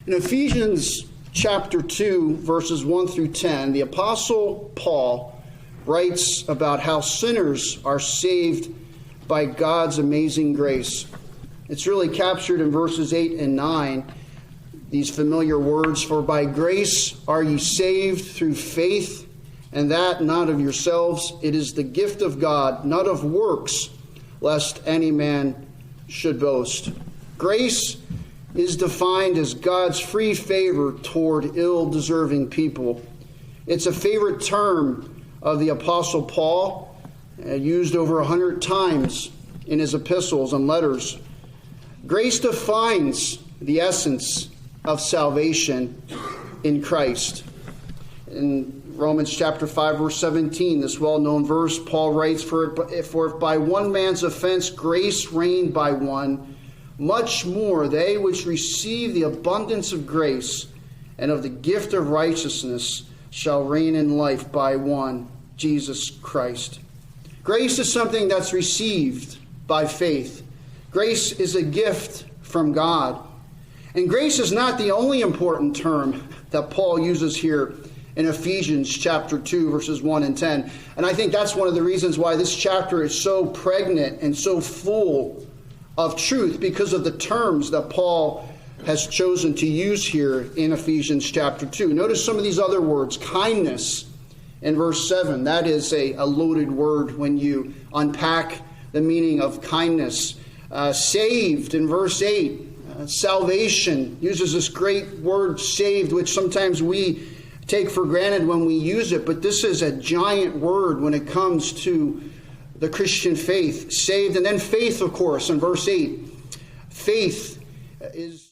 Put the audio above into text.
In Ephesians chapter 2, verses 1 through 10, the Apostle Paul writes about how sinners are saved by God's amazing grace. It's really captured in verses 8 and 9, these familiar words, "For by grace are ye saved through faith, and that not of yourselves. It is the gift of God, not of works, lest any man should boast." Grace is defined as God's free favor toward ill-deserving people. It's a favorite term of the Apostle Paul, used over 100 times in his epistles and letters. Grace defines the essence of salvation in Christ. In Romans chapter 5, verse 17, this well-known verse, Paul writes, For if by one man's offense grace reigned by one, much more they which receive the abundance of grace and of the gift of righteousness shall reign in life by one, Jesus Christ. Grace is something that's received by faith. Grace is a gift from God. And grace is not the only important term that Paul uses here in Ephesians chapter 2, verses 1 and 10. And I think that's one of the reasons why this chapter is so pregnant and so full of truth, because of the terms that Paul has chosen to use here in Ephesians chapter 2. Notice some of these other words. Kindness in verse 7. That is a loaded word when you unpack the meaning of kindness. Saved in verse 8. Salvation uses this great word saved, which sometimes we take for granted when we use it, but this is a giant word when it comes to the Christian faith. Saved, and then faith, of course, in verse 8. Faith is